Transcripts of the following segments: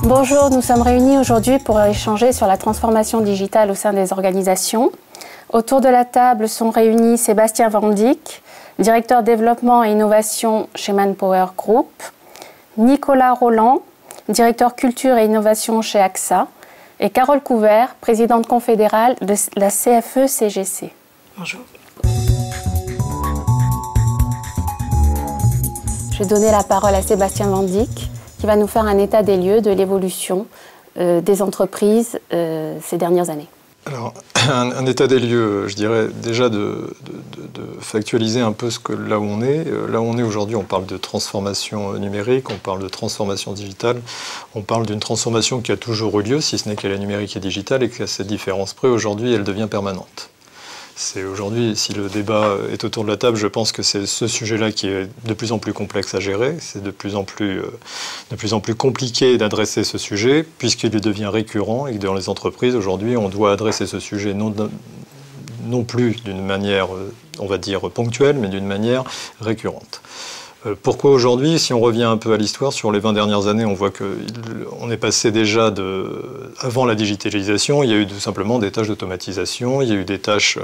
Bonjour, nous sommes réunis aujourd'hui pour échanger sur la transformation digitale au sein des organisations. Autour de la table sont réunis Sébastien Van Dijk, directeur développement et innovation chez Manpower Group, Nicolas Roland, directeur culture et innovation chez AXA, et Carole Couvert, présidente confédérale de la CFE-CGC. Bonjour. Je vais donner la parole à Sébastien Van Dijk, qui va nous faire un état des lieux de l'évolution des entreprises ces dernières années. Alors, un état des lieux, je dirais déjà de factualiser un peu là où on est. Là où on est aujourd'hui, on parle de transformation numérique, on parle de transformation digitale, on parle d'une transformation qui a toujours eu lieu, si ce n'est qu'elle est numérique et digitale, et qu'à cette différence près, aujourd'hui, elle devient permanente. C'est aujourd'hui, si le débat est autour de la table, je pense que c'est ce sujet-là qui est de plus en plus complexe à gérer. C'est de plus en plus compliqué d'adresser ce sujet, puisqu'il devient récurrent et que dans les entreprises, aujourd'hui, on doit adresser ce sujet non plus d'une manière, on va dire, ponctuelle, mais d'une manière récurrente. Pourquoi aujourd'hui? Si on revient un peu à l'histoire, sur les 20 dernières années, on voit qu'on est passé déjà avant la digitalisation, il y a eu tout simplement des tâches d'automatisation, il y a eu des tâches,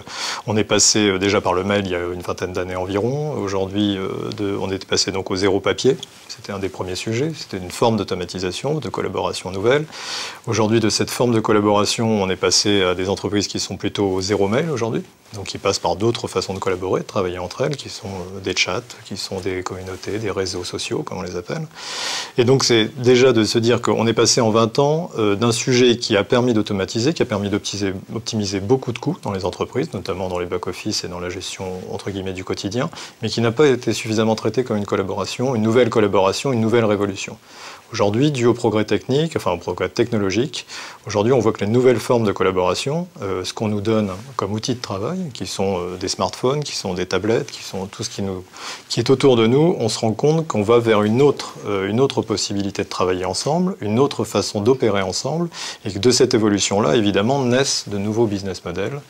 on est passé déjà par le mail il y a une vingtaine d'années environ. Aujourd'hui, on est passé donc au zéro papier, c'était un des premiers sujets, c'était une forme d'automatisation, de collaboration nouvelle. Aujourd'hui, de cette forme de collaboration, on est passé à des entreprises qui sont plutôt au zéro mail aujourd'hui, donc qui passent par d'autres façons de collaborer, de travailler entre elles, qui sont des chats, qui sont des communautés, des réseaux sociaux, comme on les appelle. Et donc c'est déjà de se dire qu'on est passé en 20 ans d'un sujet qui a permis d'automatiser, qui a permis d'optimiser beaucoup de coûts dans les entreprises, notamment dans les back-office et dans la gestion, entre guillemets, du quotidien, mais qui n'a pas été suffisamment traité comme une collaboration, une nouvelle collaboration, une nouvelle révolution. Aujourd'hui, dû au progrès technique, enfin au progrès technologique, aujourd'hui on voit que les nouvelles formes de collaboration, ce qu'on nous donne comme outils de travail, qui sont des smartphones, qui sont des tablettes, qui sont tout ce qui est autour de nous, on se rend compte qu'on va vers une autre possibilité de travailler ensemble, une autre façon d'opérer ensemble, et que de cette évolution-là, évidemment, naissent de nouveaux business models,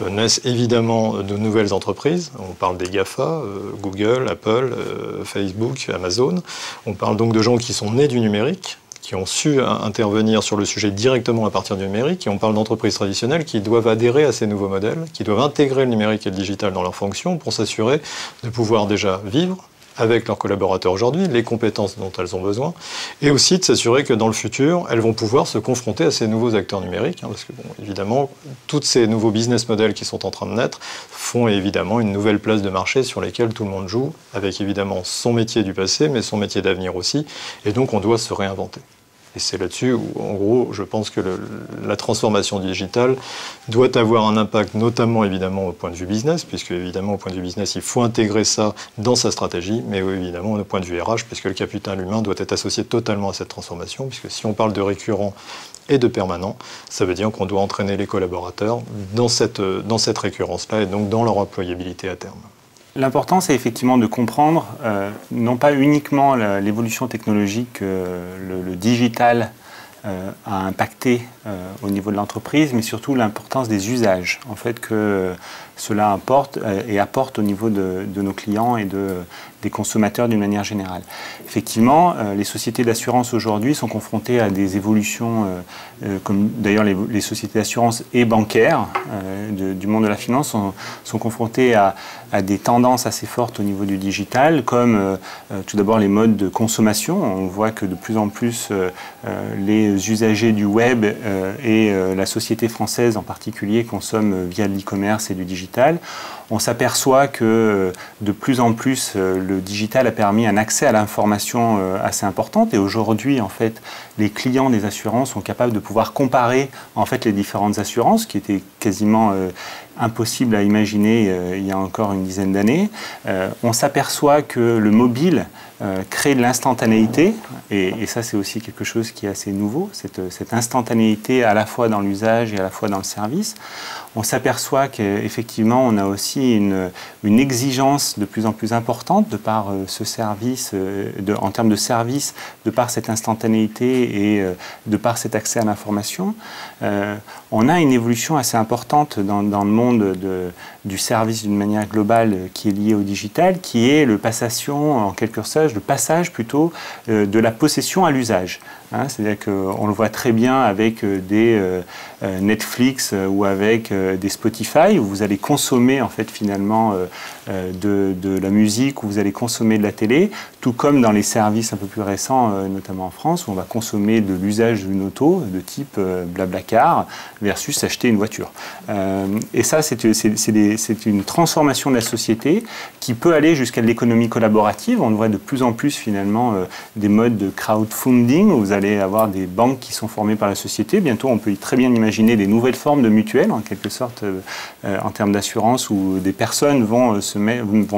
naissent évidemment de nouvelles entreprises. On parle des GAFA, Google, Apple, Facebook, Amazon. On parle donc de gens qui sont nés du numérique, qui ont su intervenir sur le sujet directement à partir du numérique, et on parle d'entreprises traditionnelles qui doivent adhérer à ces nouveaux modèles, qui doivent intégrer le numérique et le digital dans leurs fonctions pour s'assurer de pouvoir déjà vivre avec leurs collaborateurs aujourd'hui, les compétences dont elles ont besoin, et aussi de s'assurer que dans le futur, elles vont pouvoir se confronter à ces nouveaux acteurs numériques, parce que, bon, évidemment, tous ces nouveaux business models qui sont en train de naître font évidemment une nouvelle place de marché sur lesquelles tout le monde joue, avec évidemment son métier du passé, mais son métier d'avenir aussi, et donc on doit se réinventer. Et c'est là-dessus où, en gros, je pense que la transformation digitale doit avoir un impact, notamment, évidemment, au point de vue business, puisque, évidemment, au point de vue business, il faut intégrer ça dans sa stratégie, mais évidemment, au point de vue RH, puisque le capital humain doit être associé totalement à cette transformation, puisque si on parle de récurrent et de permanent, ça veut dire qu'on doit entraîner les collaborateurs dans cette récurrence-là, et donc dans leur employabilité à terme. L'important, c'est effectivement de comprendre, non pas uniquement l'évolution technologique, le digital a impacté au niveau de l'entreprise, mais surtout l'importance des usages, en fait, que cela apporte au niveau de nos clients et des consommateurs d'une manière générale. Effectivement, les sociétés d'assurance aujourd'hui sont confrontées à des évolutions, comme d'ailleurs les sociétés d'assurance et bancaires du monde de la finance sont confrontées à des tendances assez fortes au niveau du digital, comme tout d'abord les modes de consommation. On voit que de plus en plus les usagers du web et la société française en particulier consomment via l'e-commerce et du digital. On s'aperçoit que de plus en plus le digital a permis un accès à l'information assez importante, et aujourd'hui en fait les clients des assurances sont capables de pouvoir comparer en fait les différentes assurances, qui étaient quasiment impossible à imaginer il y a encore une dizaine d'années. On s'aperçoit que le mobile crée de l'instantanéité, et ça c'est aussi quelque chose qui est assez nouveau, cette instantanéité à la fois dans l'usage et à la fois dans le service. On s'aperçoit qu'effectivement on a aussi une exigence de plus en plus importante de par ce service, en termes de service, de par cette instantanéité et de par cet accès à l'information. On a une évolution assez importante dans le monde monde du service d'une manière globale qui est lié au digital, qui est le passage plutôt de la possession à l'usage. Hein, c'est-à-dire qu'on le voit très bien avec des Netflix ou avec des Spotify, où vous allez consommer en fait finalement de la musique, où vous allez consommer de la télé, tout comme dans les services un peu plus récents, notamment en France, où on va consommer de l'usage d'une auto de type Blablacar versus acheter une voiture. Et ça, c'est une transformation de la société qui peut aller jusqu'à l'économie collaborative. On voit de plus en plus finalement des modes de crowdfunding, où vous allez avoir des banques qui sont formées par la société. Bientôt, on peut très bien imaginer des nouvelles formes de mutuelles, en quelque sorte, en termes d'assurance, où des personnes vont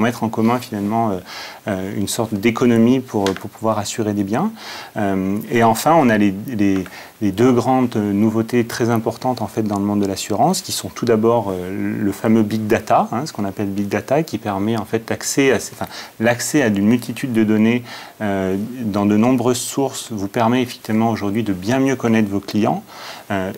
mettre en commun finalement une sorte d'économie pour pouvoir assurer des biens. Et enfin, on a les deux grandes nouveautés très importantes en fait dans le monde de l'assurance, qui sont tout d'abord le fameux big data, hein, ce qu'on appelle big data, qui permet en fait l'accès à une multitude de données dans de nombreuses sources, vous permet effectivement aujourd'hui de bien mieux connaître vos clients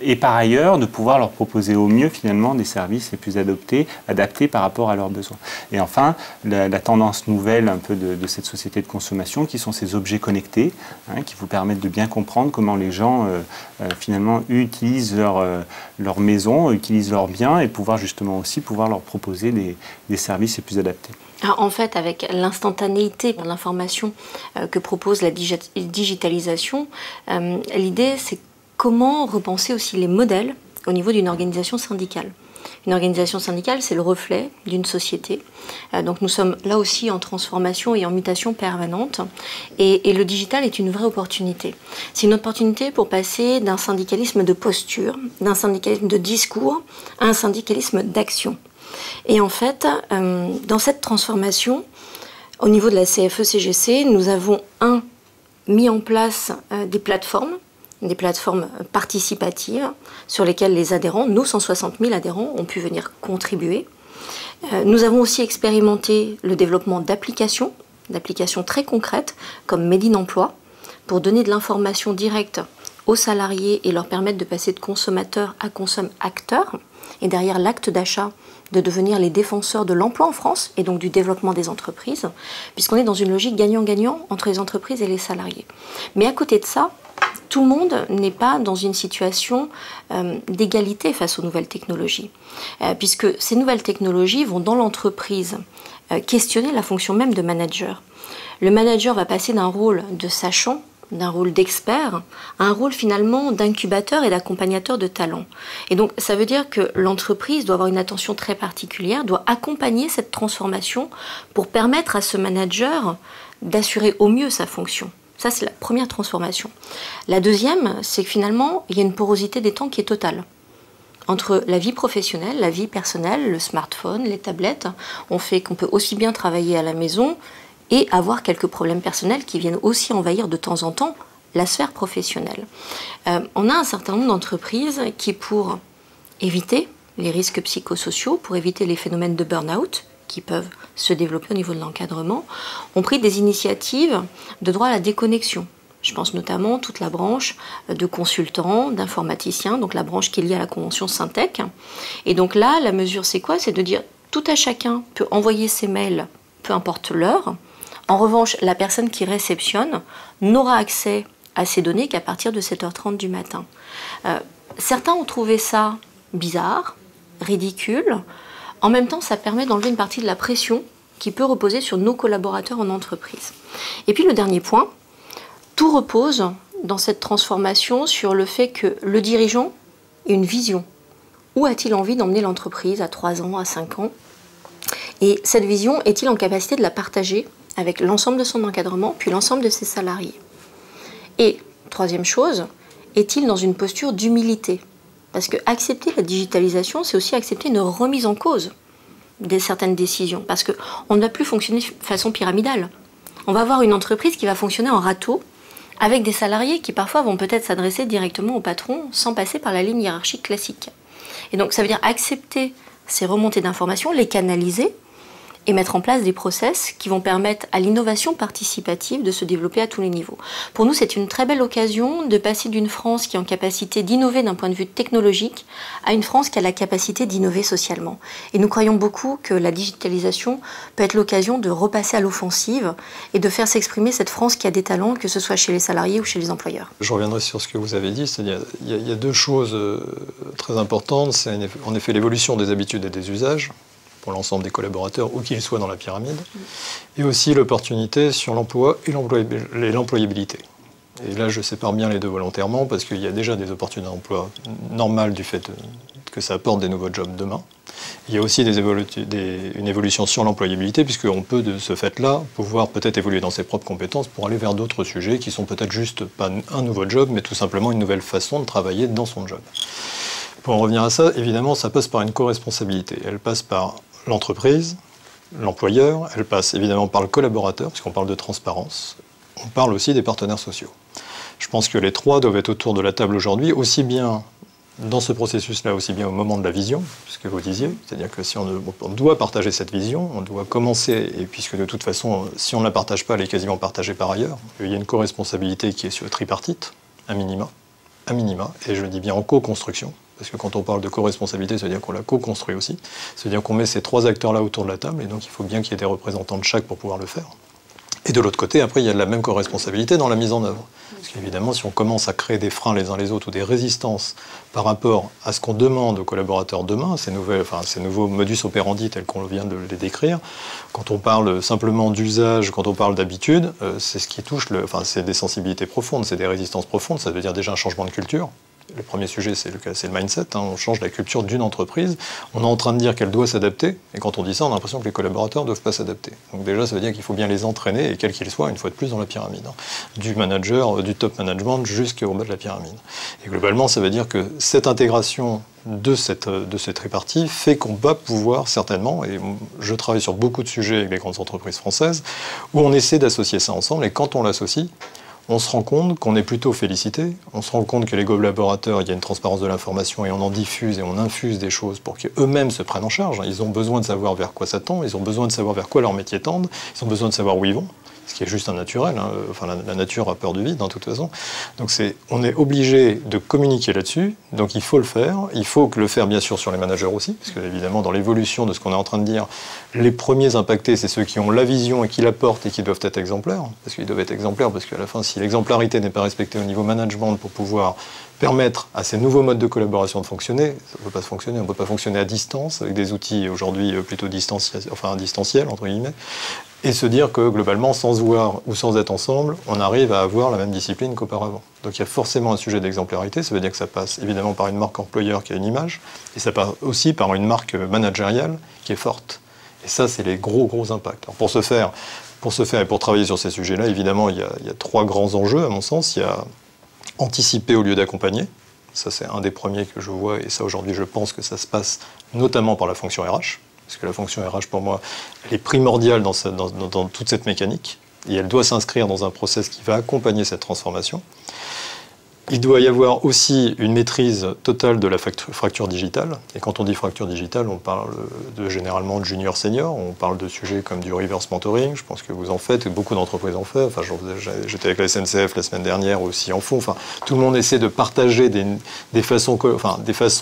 et par ailleurs de pouvoir leur proposer au mieux finalement des services les plus adaptés par rapport à leurs besoins. Et enfin, la tendance nouvelle un peu de cette société de consommation, qui sont ces objets connectés, hein, qui vous permettent de bien comprendre comment les gens finalement utilisent leur maison, utilisent leurs biens, et pouvoir justement aussi leur proposer des services les plus adaptés. Alors, en fait, avec l'instantanéité de l'information que propose la digitalisation, l'idée c'est comment repenser aussi les modèles au niveau d'une organisation syndicale. Une organisation syndicale, c'est le reflet d'une société. Donc nous sommes là aussi en transformation et en mutation permanente. Et le digital est une vraie opportunité. C'est une opportunité pour passer d'un syndicalisme de posture, d'un syndicalisme de discours, à un syndicalisme d'action. Et en fait, dans cette transformation, au niveau de la CFE-CGC, nous avons mis en place des plateformes participatives sur lesquelles les adhérents, nos 160 000 adhérents, ont pu venir contribuer. Nous avons aussi expérimenté le développement d'applications très concrètes comme Made in Emploi, pour donner de l'information directe aux salariés et leur permettre de passer de consommateurs à consomme-acteurs, et derrière l'acte d'achat, de devenir les défenseurs de l'emploi en France et donc du développement des entreprises, puisqu'on est dans une logique gagnant-gagnant entre les entreprises et les salariés. Mais à côté de ça, tout le monde n'est pas dans une situation d'égalité face aux nouvelles technologies, puisque ces nouvelles technologies vont dans l'entreprise questionner la fonction même de manager. Le manager va passer d'un rôle de sachant, d'un rôle d'expert, à un rôle finalement d'incubateur et d'accompagnateur de talents. Et donc ça veut dire que l'entreprise doit avoir une attention très particulière, doit accompagner cette transformation pour permettre à ce manager d'assurer au mieux sa fonction. Ça, c'est la première transformation. La deuxième, c'est que finalement, il y a une porosité des temps qui est totale. Entre la vie professionnelle, la vie personnelle, le smartphone, les tablettes, on fait qu'on peut aussi bien travailler à la maison et avoir quelques problèmes personnels qui viennent aussi envahir de temps en temps la sphère professionnelle. On a un certain nombre d'entreprises qui, pour éviter les risques psychosociaux, pour éviter les phénomènes de burn-out, qui peuvent se développer au niveau de l'encadrement, ont pris des initiatives de droit à la déconnexion. Je pense notamment à toute la branche de consultants, d'informaticiens, donc la branche qui est liée à la convention Syntec. Et donc là, la mesure, c'est quoi? C'est de dire tout à chacun peut envoyer ses mails, peu importe l'heure. En revanche, la personne qui réceptionne n'aura accès à ces données qu'à partir de 7h30 du matin. Certains ont trouvé ça bizarre, ridicule. En même temps, ça permet d'enlever une partie de la pression qui peut reposer sur nos collaborateurs en entreprise. Et puis le dernier point, tout repose dans cette transformation sur le fait que le dirigeant ait une vision. Où a-t-il envie d'emmener l'entreprise à 3 ans, à 5 ans? Et cette vision, est-il en capacité de la partager avec l'ensemble de son encadrement, puis l'ensemble de ses salariés? Et troisième chose, est-il dans une posture d'humilité? Parce que accepter la digitalisation, c'est aussi accepter une remise en cause de certaines décisions. Parce qu'on ne va plus fonctionner de façon pyramidale. On va avoir une entreprise qui va fonctionner en râteau, avec des salariés qui parfois vont peut-être s'adresser directement au patron sans passer par la ligne hiérarchique classique. Et donc ça veut dire accepter ces remontées d'informations, les canaliser, et mettre en place des process qui vont permettre à l'innovation participative de se développer à tous les niveaux. Pour nous, c'est une très belle occasion de passer d'une France qui est en capacité d'innover d'un point de vue technologique à une France qui a la capacité d'innover socialement. Et nous croyons beaucoup que la digitalisation peut être l'occasion de repasser à l'offensive et de faire s'exprimer cette France qui a des talents, que ce soit chez les salariés ou chez les employeurs. Je reviendrai sur ce que vous avez dit, c'est-à-dire il y a deux choses très importantes, c'est en effet l'évolution des habitudes et des usages pour l'ensemble des collaborateurs, où qu'ils soient dans la pyramide, et aussi l'opportunité sur l'emploi et l'employabilité. Et là, je sépare bien les deux volontairement, parce qu'il y a déjà des opportunités d'emploi normales du fait que ça apporte des nouveaux jobs demain. Il y a aussi une évolution sur l'employabilité, puisqu'on peut, de ce fait-là, pouvoir peut-être évoluer dans ses propres compétences pour aller vers d'autres sujets qui sont peut-être juste pas un nouveau job, mais tout simplement une nouvelle façon de travailler dans son job. Pour en revenir à ça, évidemment, ça passe par une co-responsabilité. Elle passe par l'entreprise, l'employeur, elle passe évidemment par le collaborateur, puisqu'on parle de transparence. On parle aussi des partenaires sociaux. Je pense que les trois doivent être autour de la table aujourd'hui, aussi bien dans ce processus-là, aussi bien au moment de la vision, ce que vous disiez, c'est-à-dire que si on doit partager cette vision, on doit commencer, et puisque de toute façon, si on ne la partage pas, elle est quasiment partagée par ailleurs, il y a une co-responsabilité qui est sur tripartite, à minima, et je dis bien en co-construction, parce que quand on parle de co-responsabilité, ça veut dire qu'on la co-construit aussi, ça veut dire qu'on met ces trois acteurs-là autour de la table, et donc il faut bien qu'il y ait des représentants de chaque pour pouvoir le faire. Et de l'autre côté, après, il y a la même co-responsabilité dans la mise en œuvre. Parce qu'évidemment, si on commence à créer des freins les uns les autres ou des résistances par rapport à ce qu'on demande aux collaborateurs demain, ces nouveaux modus operandi tels qu'on vient de les décrire, quand on parle simplement d'usage, quand on parle d'habitude, c'est ce qui touche, c'est des sensibilités profondes, c'est des résistances profondes, ça veut dire déjà un changement de culture. Le premier sujet, c'est le mindset. On change la culture d'une entreprise. On est en train de dire qu'elle doit s'adapter. Et quand on dit ça, on a l'impression que les collaborateurs ne doivent pas s'adapter. Donc déjà, ça veut dire qu'il faut bien les entraîner, et quels qu'ils soient, une fois de plus, dans la pyramide. Du manager, du top management, jusqu'au bas de la pyramide. Et globalement, ça veut dire que cette intégration de cette tripartie fait qu'on va pouvoir certainement, et je travaille sur beaucoup de sujets avec les grandes entreprises françaises, où on essaie d'associer ça ensemble, et quand on l'associe, on se rend compte qu'on est plutôt félicité, on se rend compte que les collaborateurs, il y a une transparence de l'information et on en diffuse et on infuse des choses pour qu'eux-mêmes se prennent en charge. Ils ont besoin de savoir vers quoi ça tend, ils ont besoin de savoir vers quoi leur métier tend, ils ont besoin de savoir où ils vont, ce qui est juste un naturel, la nature a peur du vide, de toute façon. Donc on est obligé de communiquer là-dessus, donc il faut le faire. Il faut le faire bien sûr sur les managers aussi, parce que évidemment dans l'évolution de ce qu'on est en train de dire, les premiers impactés, c'est ceux qui ont la vision et qui la portent et qui doivent être exemplaires, parce qu'ils doivent être exemplaires, parce qu'à la fin, si l'exemplarité n'est pas respectée au niveau management pour pouvoir permettre à ces nouveaux modes de collaboration de fonctionner, ça ne peut pas fonctionner, on ne peut pas fonctionner à distance, avec des outils aujourd'hui plutôt distanciels, entre guillemets, et se dire que globalement, sans se voir ou sans être ensemble, on arrive à avoir la même discipline qu'auparavant. Donc il y a forcément un sujet d'exemplarité, ça veut dire que ça passe évidemment par une marque employeur qui a une image, et ça passe aussi par une marque managériale qui est forte. Et ça, c'est les gros impacts. Alors pour ce faire et pour travailler sur ces sujets-là, évidemment, il y a trois grands enjeux, à mon sens. Il y a anticiper au lieu d'accompagner. Ça, c'est un des premiers que je vois, et ça, aujourd'hui, je pense que ça se passe notamment par la fonction RH, parce que la fonction RH, pour moi, elle est primordiale dans toute cette mécanique, et elle doit s'inscrire dans un process qui va accompagner cette transformation. Il doit y avoir aussi une maîtrise totale de la fracture digitale. Et quand on dit fracture digitale, on parle généralement de junior-senior, on parle de sujets comme du reverse mentoring, je pense que vous en faites, et beaucoup d'entreprises en font. Enfin, j'étais avec la SNCF la semaine dernière aussi en font. Enfin, tout le monde essaie de partager des façons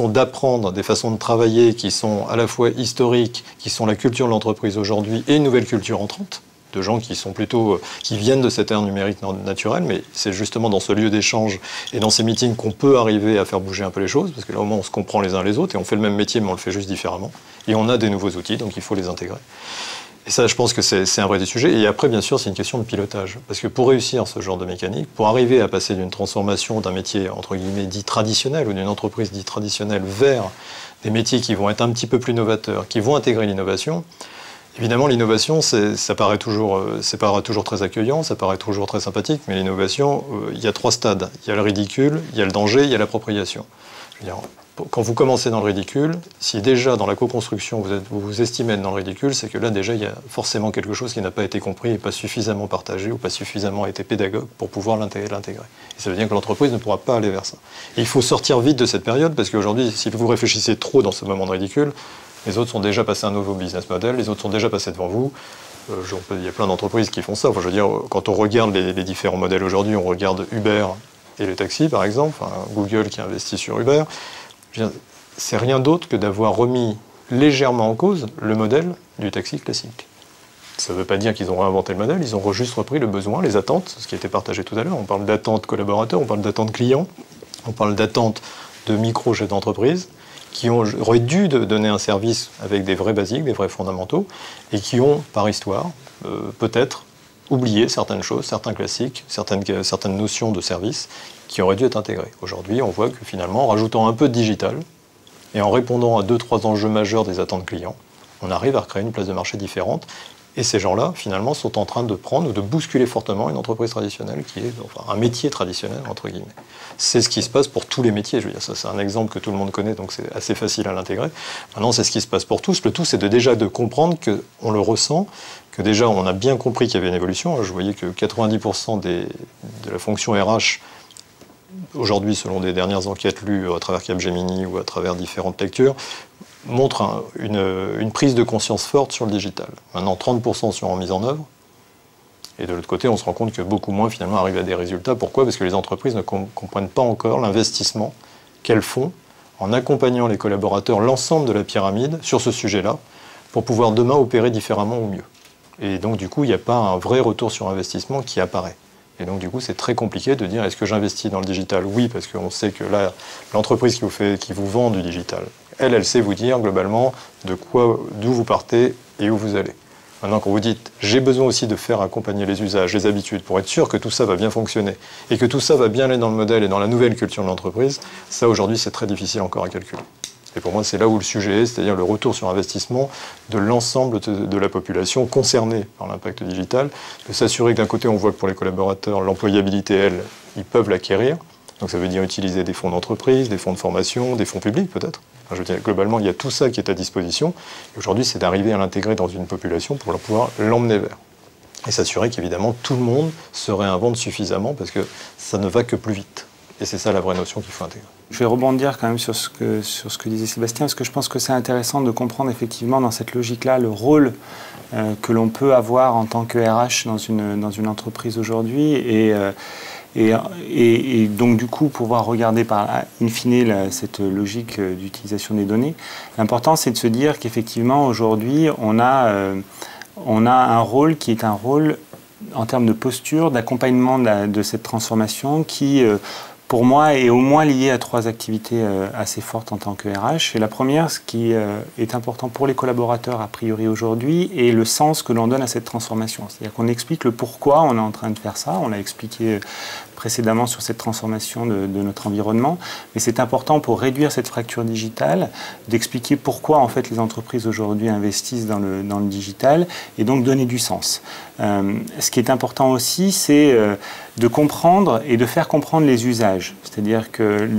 d'apprendre, des façons de travailler qui sont à la fois historiques, qui sont la culture de l'entreprise aujourd'hui, et une nouvelle culture entrante, de gens qui viennent de cette ère numérique naturelle, mais c'est justement dans ce lieu d'échange et dans ces meetings qu'on peut arriver à faire bouger un peu les choses, parce que là au moins on se comprend les uns les autres et on fait le même métier mais on le fait juste différemment, et on a des nouveaux outils, donc il faut les intégrer. Et ça, je pense que c'est un vrai des sujets. Et après, bien sûr, c'est une question de pilotage. Parce que pour réussir ce genre de mécanique, pour arriver à passer d'une transformation d'un métier, entre guillemets, dit traditionnel, ou d'une entreprise dite traditionnelle, vers des métiers qui vont être un petit peu plus novateurs, qui vont intégrer l'innovation, évidemment, l'innovation, ça paraît toujours très accueillant, ça paraît toujours très sympathique, mais l'innovation, il y a trois stades. Il y a le ridicule, il y a le danger, il y a l'appropriation. Je veux dire, quand vous commencez dans le ridicule, si déjà dans la co-construction vous vous estimez être dans le ridicule, c'est que là déjà il y a forcément quelque chose qui n'a pas été compris et pas suffisamment partagé ou pas suffisamment été pédagogue pour pouvoir l'intégrer. Et ça veut dire que l'entreprise ne pourra pas aller vers ça. Et il faut sortir vite de cette période, parce qu'aujourd'hui, si vous réfléchissez trop dans ce moment de ridicule, Les autres sont déjà passés à un nouveau business model, les autres sont déjà passés devant vous. Il y a plein d'entreprises qui font ça. Enfin, je veux dire, quand on regarde les différents modèles aujourd'hui, on regarde Uber et les taxis, par exemple, enfin, Google qui investit sur Uber. C'est rien d'autre que d'avoir remis légèrement en cause le modèle du taxi classique. Ça ne veut pas dire qu'ils ont réinventé le modèle, ils ont juste repris le besoin, les attentes, ce qui a été partagé tout à l'heure. On parle d'attentes collaborateurs, on parle d'attentes clients, on parle d'attentes de micro-chefs d'entreprise qui auraient dû donner un service avec des vrais basiques, des vrais fondamentaux, et qui ont, par histoire, peut-être oublié certaines choses, certains classiques, certaines notions de service qui auraient dû être intégrées. Aujourd'hui, on voit que finalement, en rajoutant un peu de digital, et en répondant à 2-3 enjeux majeurs des attentes clients, on arrive à recréer une place de marché différente. Et ces gens-là, finalement, sont en train de prendre ou de bousculer fortement une entreprise traditionnelle qui est un métier traditionnel, entre guillemets. C'est ce qui se passe pour tous les métiers. Je veux dire, ça, c'est un exemple que tout le monde connaît, donc c'est assez facile à l'intégrer. Maintenant, c'est ce qui se passe pour tous. Le tout, c'est déjà de comprendre qu'on le ressent, que déjà, on a bien compris qu'il y avait une évolution. Je voyais que 90% de la fonction RH, aujourd'hui, selon des dernières enquêtes lues à travers Capgemini ou à travers différentes lectures, montre une prise de conscience forte sur le digital. Maintenant, 30% sont en mise en œuvre. Et de l'autre côté, on se rend compte que beaucoup moins, finalement, arrivent à des résultats. Pourquoi ? Parce que les entreprises ne comprennent pas encore l'investissement qu'elles font en accompagnant les collaborateurs, l'ensemble de la pyramide, sur ce sujet-là, pour pouvoir demain opérer différemment ou mieux. Et donc, du coup, il n'y a pas un vrai retour sur investissement qui apparaît. Et donc, du coup, c'est très compliqué de dire, est-ce que j'investis dans le digital ? Oui, parce qu'on sait que là, l'entreprise qui vous vend du digital, elle sait vous dire globalement d'où vous partez et où vous allez. Maintenant, quand vous dites « j'ai besoin aussi de faire accompagner les usages, les habitudes, pour être sûr que tout ça va bien fonctionner et que tout ça va bien aller dans le modèle et dans la nouvelle culture de l'entreprise », ça, aujourd'hui, c'est très difficile encore à calculer. Et pour moi, c'est là où le sujet est, c'est-à-dire le retour sur investissement de l'ensemble de la population concernée par l'impact digital, de s'assurer que d'un côté, on voit que pour les collaborateurs, l'employabilité, ils peuvent l'acquérir. Donc ça veut dire utiliser des fonds d'entreprise, des fonds de formation, des fonds publics peut-être. Enfin, je veux dire, globalement, il y a tout ça qui est à disposition. Et aujourd'hui, c'est d'arriver à l'intégrer dans une population pour pouvoir l'emmener vers. Et s'assurer qu'évidemment, tout le monde se réinvente suffisamment parce que ça ne va que plus vite. Et c'est ça la vraie notion qu'il faut intégrer. Je vais rebondir quand même sur ce que disait Sébastien, parce que je pense que c'est intéressant de comprendre effectivement dans cette logique-là le rôle que l'on peut avoir en tant que RH dans une entreprise aujourd'hui. Et donc, du coup, pouvoir regarder in fine cette logique d'utilisation des données. L'important, c'est de se dire qu'effectivement, aujourd'hui, on a un rôle qui est un rôle, en termes de posture, d'accompagnement de cette transformation qui, pour moi, est au moins lié à 3 activités assez fortes en tant que RH. Et la première, ce qui est important pour les collaborateurs, a priori aujourd'hui, est le sens que l'on donne à cette transformation. C'est-à-dire qu'on explique le pourquoi on est en train de faire ça. On l'a expliqué précédemment sur cette transformation de notre environnement. Mais c'est important pour réduire cette fracture digitale, d'expliquer pourquoi en fait les entreprises aujourd'hui investissent dans le digital et donc donner du sens. Ce qui est important aussi, c'est de comprendre et de faire comprendre les usages. C'est-à-dire que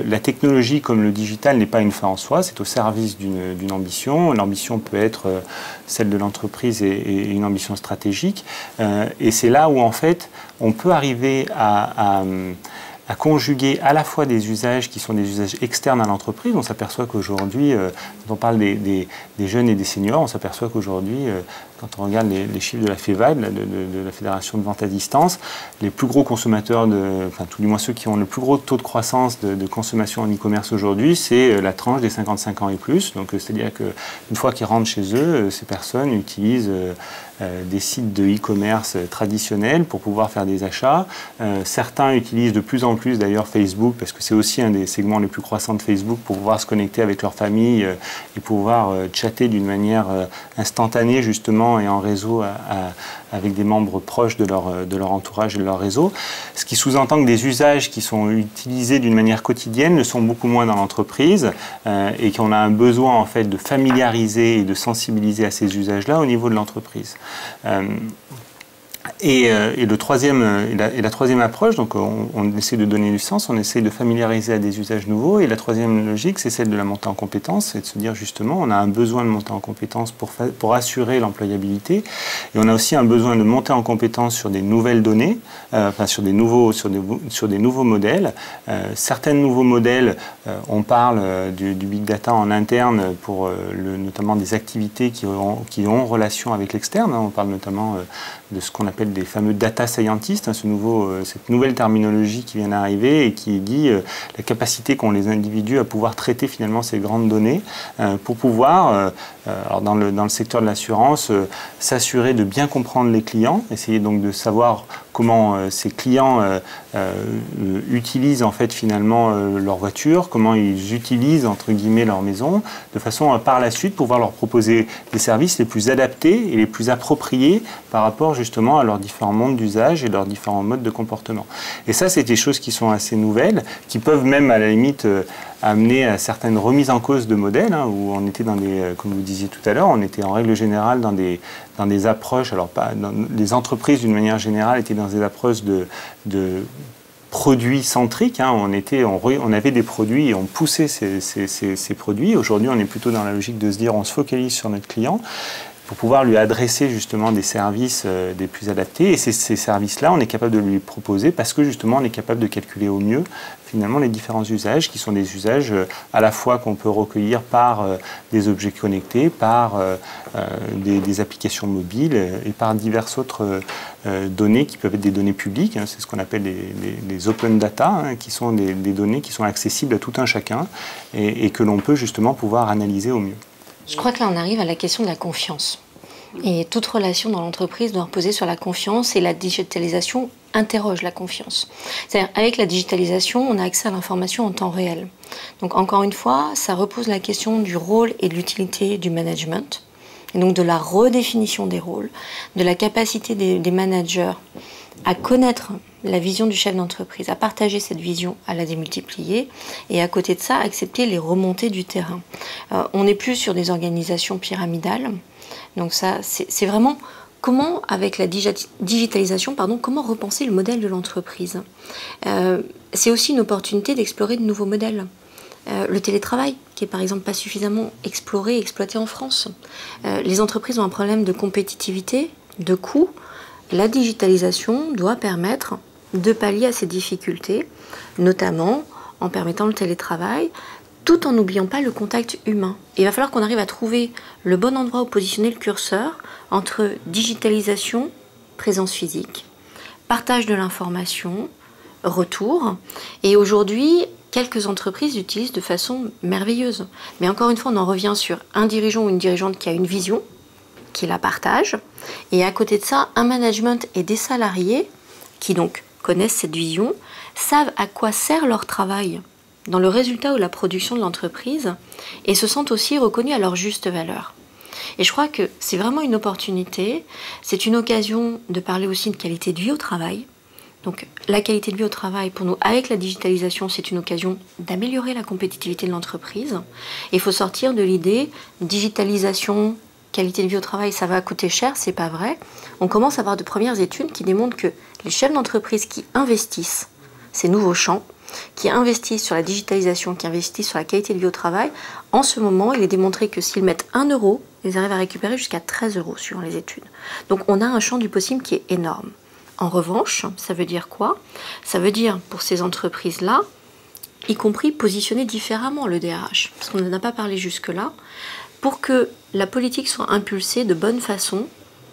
la technologie comme le digital n'est pas une fin en soi, c'est au service d'une ambition. L'ambition peut être celle de l'entreprise et une ambition stratégique. Et c'est là où en fait on peut arriver à conjuguer à la fois des usages qui sont des usages externes à l'entreprise. On s'aperçoit qu'aujourd'hui, quand on parle des jeunes et des seniors, on s'aperçoit qu'aujourd'hui, quand on regarde les chiffres de la FEVAD, de la Fédération de vente à distance, les plus gros consommateurs, enfin tout du moins ceux qui ont le plus gros taux de croissance de consommation en e-commerce aujourd'hui, c'est la tranche des 55 ans et plus. Donc c'est-à-dire qu'une fois qu'ils rentrent chez eux, ces personnes utilisent des sites de e-commerce traditionnels pour pouvoir faire des achats. Certains utilisent de plus en plus d'ailleurs Facebook, parce que c'est aussi un des segments les plus croissants de Facebook, pour pouvoir se connecter avec leur famille et pouvoir chatter d'une manière instantanée justement et en réseau avec des membres proches de leur entourage et de leur réseau. Ce qui sous-entend que des usages qui sont utilisés d'une manière quotidienne le sont beaucoup moins dans l'entreprise et qu'on a un besoin en fait de familiariser et de sensibiliser à ces usages-là au niveau de l'entreprise. Et la troisième approche, donc on essaie de donner du sens, on essaie de familiariser à des usages nouveaux. Et la troisième logique, c'est celle de la montée en compétences, c'est de se dire justement, on a un besoin de monter en compétences pour assurer l'employabilité. Et on a aussi un besoin de monter en compétences sur des nouvelles données, sur des nouveaux modèles. Certains nouveaux modèles, on parle du big data en interne pour notamment des activités qui ont relation avec l'externe. On parle notamment de ce qu'on appelle des fameux data scientists, cette nouvelle terminologie qui vient d'arriver et qui dit la capacité qu'ont les individus à pouvoir traiter finalement ces grandes données pour pouvoir, alors dans le secteur de l'assurance, s'assurer de bien comprendre les clients, essayer donc de savoir comment ces clients utilisent en fait finalement leur voiture, comment ils utilisent entre guillemets leur maison, de façon par la suite pouvoir leur proposer des services les plus adaptés et les plus appropriés par rapport justement à leurs différents mondes d'usage et leurs différents modes de comportement. Et ça, c'est des choses qui sont assez nouvelles, qui peuvent même à la limite amener à certaines remises en cause de modèles, hein, où on était dans des, comme vous disiez tout à l'heure, on était en règle générale dans des approches, alors pas les entreprises d'une manière générale étaient dans des approches de produits centriques, hein. On avait des produits et on poussait ces produits. Aujourd'hui, on est plutôt dans la logique de se dire on se focalise sur notre client pour pouvoir lui adresser justement des services des plus adaptés. Et ces services-là, on est capable de lui proposer parce que justement, on est capable de calculer au mieux finalement les différents usages qui sont des usages à la fois qu'on peut recueillir par des objets connectés, par des applications mobiles et par diverses autres données qui peuvent être des données publiques. Hein, c'est ce qu'on appelle les open data, hein, qui sont des données qui sont accessibles à tout un chacun et que l'on peut justement pouvoir analyser au mieux. Je crois que là, on arrive à la question de la confiance. Et toute relation dans l'entreprise doit reposer sur la confiance et la digitalisation interroge la confiance. C'est-à-dire, avec la digitalisation, on a accès à l'information en temps réel. Donc, encore une fois, ça repose la question du rôle et de l'utilité du management, et donc de la redéfinition des rôles, de la capacité des managers à connaître la vision du chef d'entreprise, à partager cette vision, à la démultiplier et à côté de ça, accepter les remontées du terrain. On n'est plus sur des organisations pyramidales. Donc ça, c'est vraiment comment, avec la digitalisation, comment repenser le modèle de l'entreprise. C'est aussi une opportunité d'explorer de nouveaux modèles. Le télétravail, qui est par exemple pas suffisamment exploré et exploité en France. Les entreprises ont un problème de compétitivité, de coûts. La digitalisation doit permettre de pallier à ces difficultés, notamment en permettant le télétravail, tout en n'oubliant pas le contact humain. Et il va falloir qu'on arrive à trouver le bon endroit où positionner le curseur entre digitalisation, présence physique, partage de l'information, retour. Et aujourd'hui, quelques entreprises l'utilisent de façon merveilleuse. Mais encore une fois, on en revient sur un dirigeant ou une dirigeante qui a une vision, qui la partage. Et à côté de ça, un management et des salariés qui donc connaissent cette vision, savent à quoi sert leur travail dans le résultat ou la production de l'entreprise et se sentent aussi reconnus à leur juste valeur. Et je crois que c'est vraiment une opportunité, c'est une occasion de parler aussi de qualité de vie au travail. Donc la qualité de vie au travail, pour nous, avec la digitalisation, c'est une occasion d'améliorer la compétitivité de l'entreprise. Il faut sortir de l'idée digitalisation, qualité de vie au travail, ça va coûter cher, c'est pas vrai. On commence à avoir de premières études qui démontrent que les chefs d'entreprise qui investissent ces nouveaux champs, qui investissent sur la digitalisation, qui investissent sur la qualité de vie au travail, en ce moment, il est démontré que s'ils mettent 1 euro, ils arrivent à récupérer jusqu'à 13 euros suivant les études. Donc on a un champ du possible qui est énorme. En revanche, ça veut dire quoi? Ça veut dire, pour ces entreprises-là, y compris positionner différemment le DRH, parce qu'on n'en a pas parlé jusque-là. Pour que la politique soit impulsée de bonne façon,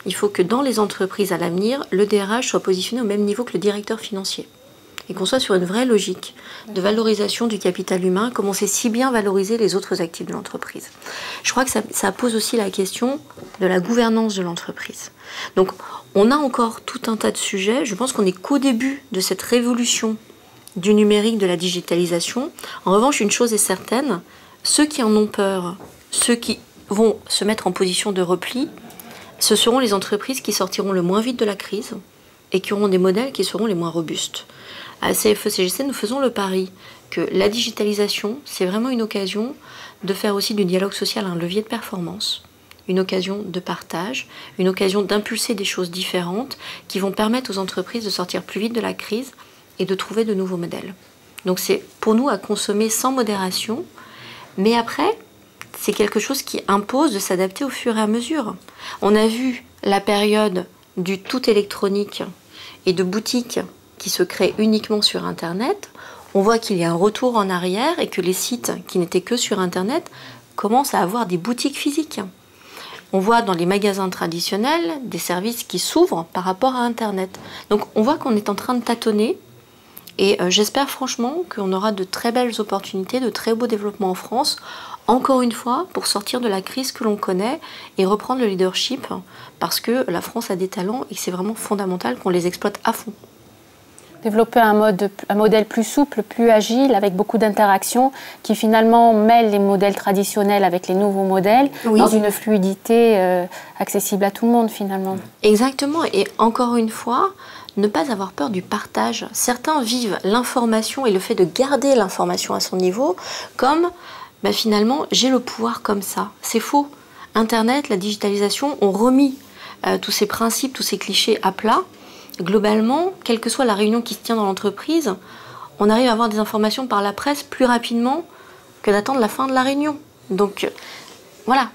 il faut que dans les entreprises à l'avenir, le DRH soit positionné au même niveau que le directeur financier. Et qu'on soit sur une vraie logique de valorisation du capital humain, comme on sait si bien valoriser les autres actifs de l'entreprise. Je crois que ça pose aussi la question de la gouvernance de l'entreprise. Donc, on a encore tout un tas de sujets. Je pense qu'on n'est qu'au début de cette révolution du numérique, de la digitalisation. En revanche, une chose est certaine, ceux qui en ont peur, ceux qui vont se mettre en position de repli, ce seront les entreprises qui sortiront le moins vite de la crise et qui auront des modèles qui seront les moins robustes. À CFE-CGC, nous faisons le pari que la digitalisation, c'est vraiment une occasion de faire aussi du dialogue social un levier de performance, une occasion de partage, une occasion d'impulser des choses différentes qui vont permettre aux entreprises de sortir plus vite de la crise et de trouver de nouveaux modèles. Donc c'est pour nous à consommer sans modération, mais après, c'est quelque chose qui impose de s'adapter au fur et à mesure. On a vu la période du tout électronique et de boutiques qui se créent uniquement sur Internet. On voit qu'il y a un retour en arrière et que les sites qui n'étaient que sur Internet commencent à avoir des boutiques physiques. On voit dans les magasins traditionnels des services qui s'ouvrent par rapport à Internet. Donc on voit qu'on est en train de tâtonner et j'espère franchement qu'on aura de très belles opportunités, de très beaux développements en France, encore une fois, pour sortir de la crise que l'on connaît et reprendre le leadership, parce que la France a des talents et c'est vraiment fondamental qu'on les exploite à fond. Développer un modèle plus souple, plus agile, avec beaucoup d'interactions, qui finalement mêle les modèles traditionnels avec les nouveaux modèles, oui, dans une fluidité accessible à tout le monde finalement. Exactement, et encore une fois, ne pas avoir peur du partage. Certains vivent l'information et le fait de garder l'information à son niveau comme finalement j'ai le pouvoir comme ça. C'est faux. Internet, la digitalisation ont remis tous ces principes, tous ces clichés à plat. Globalement, quelle que soit la réunion qui se tient dans l'entreprise, on arrive à avoir des informations par la presse plus rapidement que d'attendre la fin de la réunion. Donc voilà,